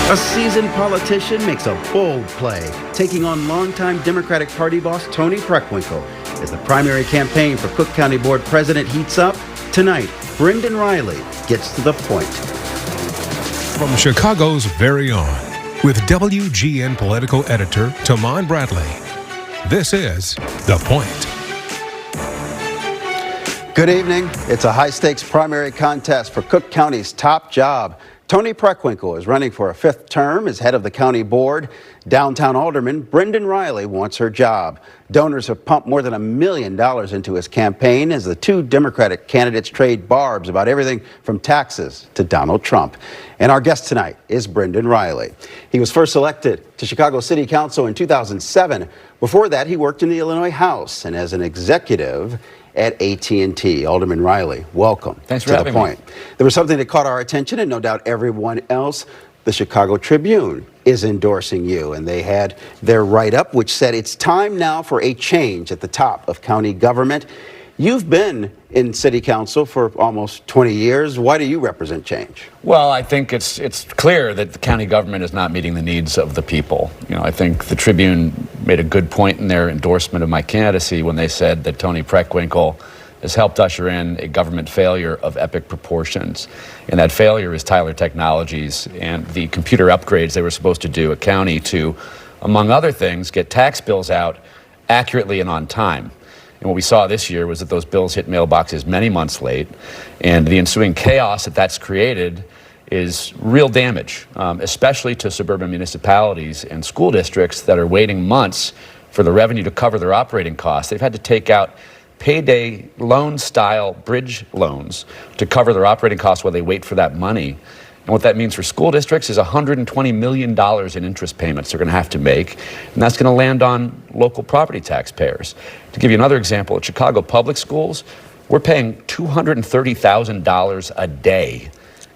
A seasoned politician makes a bold play, taking on longtime Democratic Party boss Toni Preckwinkle. As the primary campaign for Cook County Board President heats up, tonight, Brendan Riley gets to the point. From Chicago's very own, with WGN political editor Taman Bradley, this is The Point. Good evening. It's a high-stakes primary contest for Cook County's top job. Toni Preckwinkle is running for a fifth term as head of the county board. Downtown Alderman Brendan Riley wants her job. Donors have pumped more than $1 million into his campaign as the two Democratic candidates trade barbs about everything from taxes to Donald Trump. And our guest tonight is Brendan Riley. He was first elected to Chicago City Council in 2007. Before that, he worked in the Illinois House and as an executive at AT&T. Alderman Riley, welcome. Thanks for having me. There was something that caught our attention, and no doubt everyone else. The Chicago Tribune is endorsing you, and they had their write-up, which said it's time now for a change at the top of county government. You've been in city council for almost 20 years. Why do you represent change? Well, I think it's clear that the county government is not meeting the needs of the people. You know, I think the Tribune made a good point in their endorsement of my candidacy when they said that Toni Preckwinkle has helped usher in a government failure of epic proportions. And that failure is Tyler Technologies and the computer upgrades they were supposed to do at county to, among other things, get tax bills out accurately and on time. And what we saw this year was that those bills hit mailboxes many months late, and the ensuing chaos that that's created is real damage, especially to suburban municipalities and school districts that are waiting months for the revenue to cover their operating costs. They've had to take out payday loan-style bridge loans to cover their operating costs while they wait for that money. And what that means for school districts is $120 million in interest payments they're going to have to make, and that's going to land on local property taxpayers. To give you another example, at Chicago Public Schools, we're paying $230,000 a day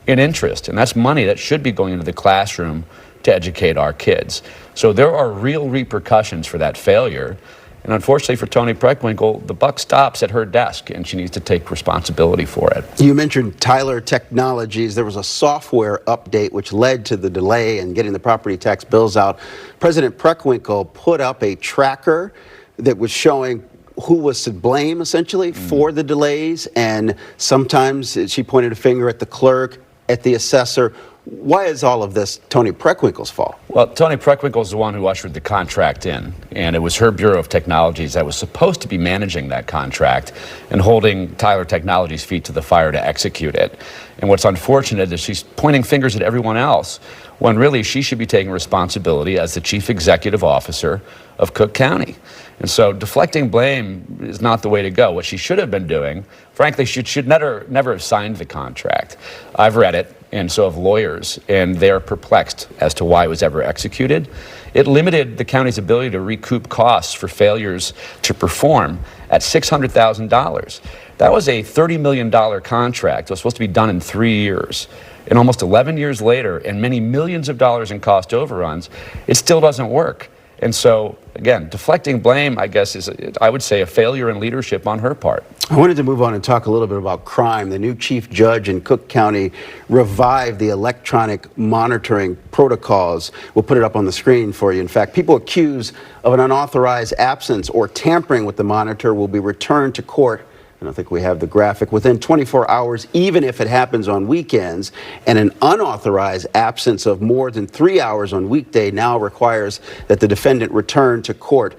in interest, and that's money that should be going into the classroom to educate our kids. So there are real repercussions for that failure. And unfortunately for Toni Preckwinkle, the buck stops at her desk, and she needs to take responsibility for it. You mentioned Tyler Technologies. There was a software update which led to the delay in getting the property tax bills out. President Preckwinkle put up a tracker that was showing who was to blame, essentially, for the delays. And sometimes she pointed a finger at the clerk, at the assessor. Why is all of this Toni Preckwinkle's fault? Well, Toni Preckwinkle is the one who ushered the contract in, and it was her Bureau of Technologies that was supposed to be managing that contract and holding Tyler Technologies' feet to the fire to execute it. And what's unfortunate is she's pointing fingers at everyone else when really she should be taking responsibility as the chief executive officer of Cook County. And so deflecting blame is not the way to go. What she should have been doing, frankly, she should never have signed the contract. I've read it, and so have lawyers, and they're perplexed as to why it was ever executed. It limited the county's ability to recoup costs for failures to perform at $600,000. That was a $30 million contract. It was supposed to be done in 3 years. And almost 11 years later, and many millions of dollars in cost overruns, it still doesn't work. And so, again, deflecting blame, I guess, is, I would say, a failure in leadership on her part. I wanted to move on and talk a little bit about crime. The new chief judge in Cook County revived the electronic monitoring protocols. We'll put it up on the screen for you. In fact, people accused of an unauthorized absence or tampering with the monitor will be returned to court. I don't think we have the graphic, within 24 hours, even if it happens on weekends. And an unauthorized absence of more than 3 hours on weekday now requires that the defendant return to court.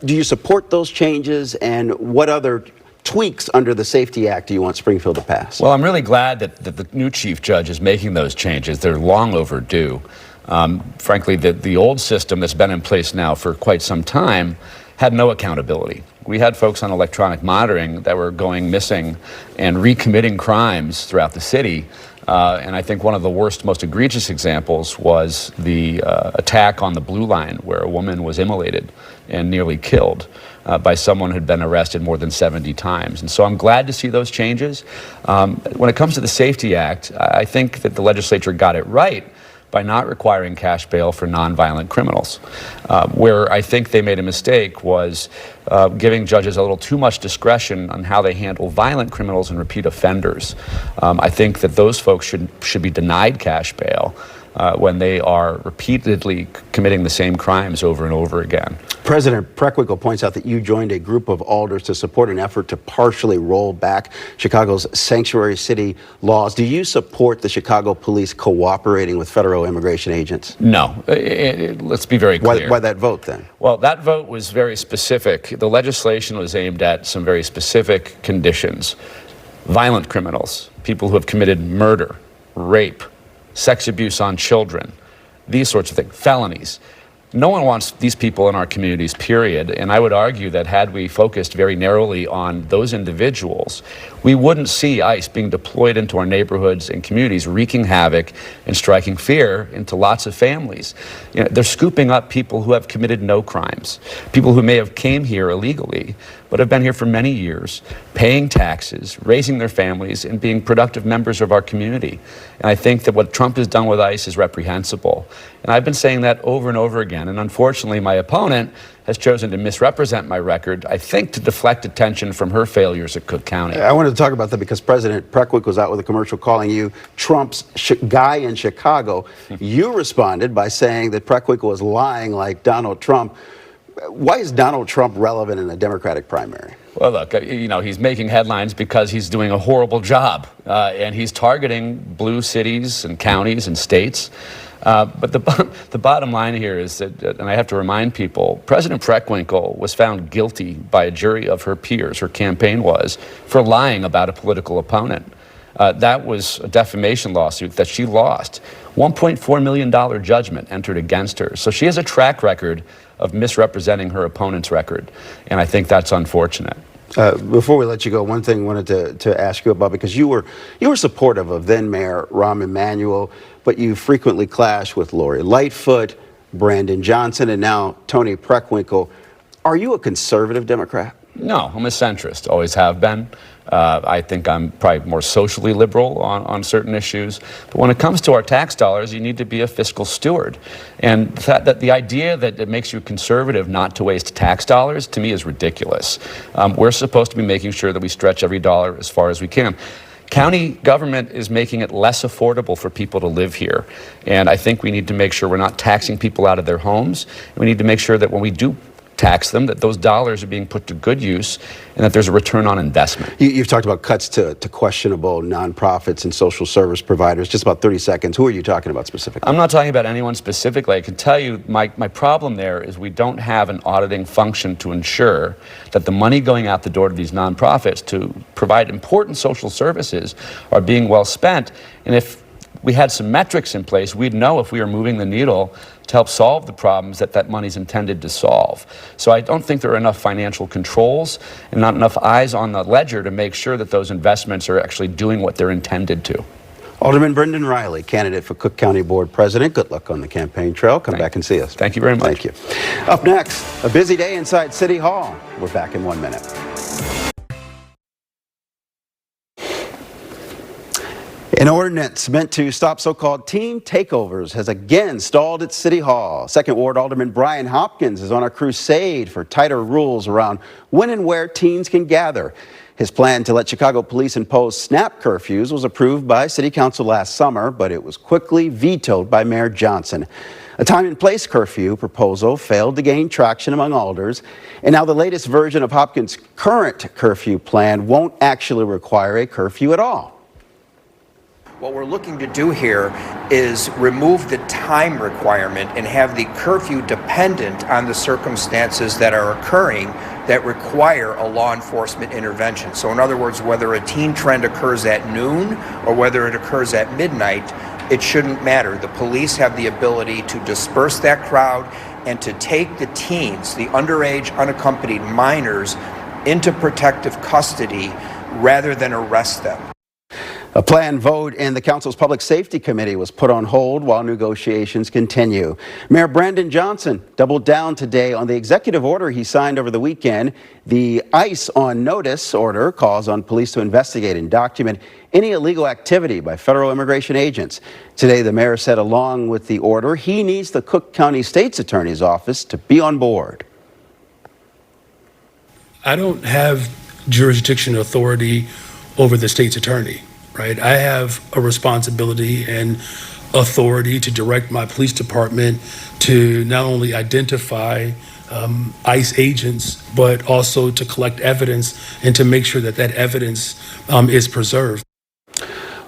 Do you support those changes, and what other tweaks under the Safety Act do you want Springfield to pass? Well, I'm really glad that the new chief judge is making those changes. They're long overdue. Frankly, the old system that's been in place now for quite some time had no accountability. We had folks on electronic monitoring that were going missing and recommitting crimes throughout the city. And I think one of the worst, most egregious examples was the attack on the Blue Line, where a woman was immolated and nearly killed by someone who'd been arrested more than 70 times. And so I'm glad to see those changes. When it comes to the Safety Act, I think that the legislature got it right by not requiring cash bail for nonviolent criminals. Where I think they made a mistake was giving judges a little too much discretion on how they handle violent criminals and repeat offenders. I think that those folks should be denied cash bail. when they are repeatedly committing the same crimes over and over again. President Preckwinkle points out that you joined a group of alders to support an effort to partially roll back Chicago's sanctuary city laws. Do you support the Chicago police cooperating with federal immigration agents? No. Let's be very clear. Why that vote then? Well, that vote was very specific. The legislation was aimed at some very specific conditions. Violent criminals, people who have committed murder, rape, sex abuse on children, these sorts of things, felonies. No one wants these people in our communities, period. And I would argue that had we focused very narrowly on those individuals, we wouldn't see ICE being deployed into our neighborhoods and communities, wreaking havoc and striking fear into lots of families. You know, they're scooping up people who have committed no crimes, people who may have came here illegally, but have been here for many years, paying taxes, raising their families, and being productive members of our community. And I think that what Trump has done with ICE is reprehensible. And I've been saying that over and over again. And unfortunately, my opponent has chosen to misrepresent my record, I think to deflect attention from her failures at Cook County. I wanted to talk about that because President Preckwinkle was out with a commercial calling you Trump's guy in Chicago. You responded by saying that Preckwinkle was lying like Donald Trump. Why is Donald Trump relevant in a Democratic primary? Well, look, you know, he's making headlines because he's doing a horrible job, and he's targeting blue cities and counties and states. But the bottom line here is that, and I have to remind people, President Preckwinkle was found guilty by a jury of her peers, her campaign was, for lying about a political opponent. That was a defamation lawsuit that she lost. $1.4 million judgment entered against her. So she has a track record of misrepresenting her opponent's record, and I think that's unfortunate. Before we let you go, one thing I wanted to ask you about, because you were supportive of then Mayor Rahm Emanuel, but you frequently clashed with Lori Lightfoot, Brandon Johnson, and now Tony Preckwinkle. Are you a conservative Democrat? No, I'm a centrist, always have been. I think I'm probably more socially liberal on certain issues. But when it comes to our tax dollars, you need to be a fiscal steward. And that the idea that it makes you conservative not to waste tax dollars, to me, is ridiculous. We're supposed to be making sure that we stretch every dollar as far as we can. County government is making it less affordable for people to live here. And I think we need to make sure we're not taxing people out of their homes. We need to make sure that when we do tax them, that those dollars are being put to good use and that there's a return on investment. You've talked about cuts to questionable nonprofits and social service providers. Just about 30 seconds. Who are you talking about specifically? I'm not talking about anyone specifically. I can tell you my problem there is we don't have an auditing function to ensure that the money going out the door to these nonprofits to provide important social services are being well spent. And if we had some metrics in place, we'd know if we were moving the needle to help solve the problems that money's intended to solve. So I don't think there are enough financial controls and not enough eyes on the ledger to make sure that those investments are actually doing what they're intended to. Alderman Brendan Riley, candidate for Cook County Board President. Good luck on the campaign trail. Come back and see us. Thank you very much. Thank you. Up next, a busy day inside City Hall. We're back in 1 minute. An ordinance meant to stop so-called teen takeovers has again stalled at City Hall. Second Ward Alderman Brian Hopkins is on a crusade for tighter rules around when and where teens can gather. His plan to let Chicago police impose snap curfews was approved by City Council last summer, but it was quickly vetoed by Mayor Johnson. A time and place curfew proposal failed to gain traction among alders, and now the latest version of Hopkins' current curfew plan won't actually require a curfew at all. What we're looking to do here is remove the time requirement and have the curfew dependent on the circumstances that are occurring that require a law enforcement intervention. So in other words, whether a teen trend occurs at noon or whether it occurs at midnight, it shouldn't matter. The police have the ability to disperse that crowd and to take the teens, the underage unaccompanied minors, into protective custody rather than arrest them. A planned vote in the council's Public Safety Committee was put on hold while negotiations continue. Mayor Brandon Johnson doubled down today on the executive order he signed over the weekend. The ICE on notice order calls on police to investigate and document any illegal activity by federal immigration agents. Today, the mayor said along with the order, he needs the Cook County State's Attorney's Office to be on board. I don't have jurisdiction authority over the state's attorney. Right, I have a responsibility and authority to direct my police department to not only identify ICE agents, but also to collect evidence and to make sure that that evidence is preserved.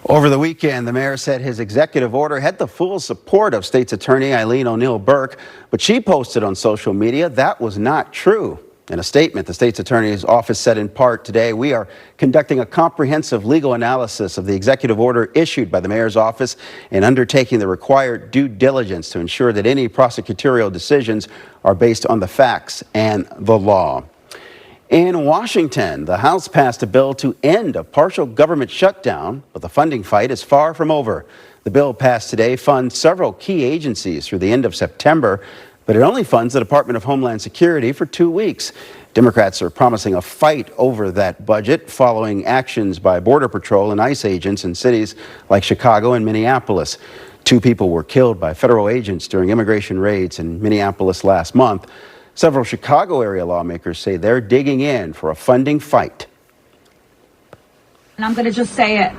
Over the weekend, the mayor said his executive order had the full support of State's Attorney Eileen O'Neill Burke, but she posted on social media that was not true. In a statement, the State's Attorney's office said in part today, we are conducting a comprehensive legal analysis of the executive order issued by the mayor's office and undertaking the required due diligence to ensure that any prosecutorial decisions are based on the facts and the law. In Washington, the House passed a bill to end a partial government shutdown, but the funding fight is far from over. The bill passed today funds several key agencies through the end of September, but it only funds the Department of Homeland Security for 2 weeks. Democrats are promising a fight over that budget following actions by Border Patrol and ICE agents in cities like Chicago and Minneapolis. 2 people were killed by federal agents during immigration raids in Minneapolis last month. Several Chicago area lawmakers say they're digging in for a funding fight. And I'm going to just say it.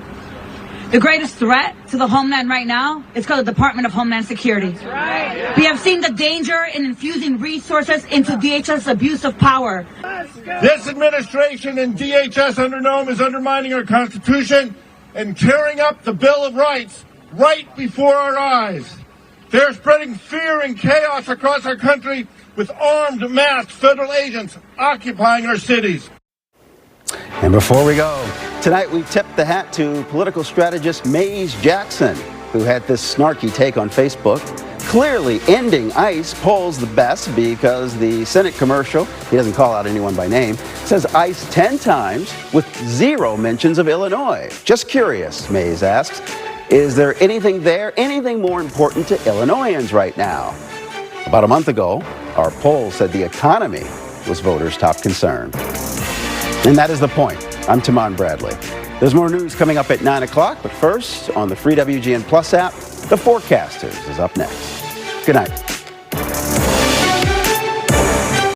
The greatest threat to the homeland right now is called the Department of Homeland Security. That's right. We have seen the danger in infusing resources into DHS abuse of power. This administration and DHS under Nome is undermining our Constitution and tearing up the Bill of Rights right before our eyes. They're spreading fear and chaos across our country with armed, masked federal agents occupying our cities. And before we go, tonight we tipped the hat to political strategist Maze Jackson, who had this snarky take on Facebook. Clearly, ending ICE polls the best because the Senate commercial, he doesn't call out anyone by name, says ICE 10 times with 0 mentions of Illinois. Just curious, Maze asks, is there anything there, anything more important to Illinoisans right now? About a month ago, our poll said the economy was voters' top concern. And that is The Point. I'm Taman Bradley. There's more news coming up at 9 o'clock, but first, on the free WGN Plus app, The Forecasters is up next. Good night.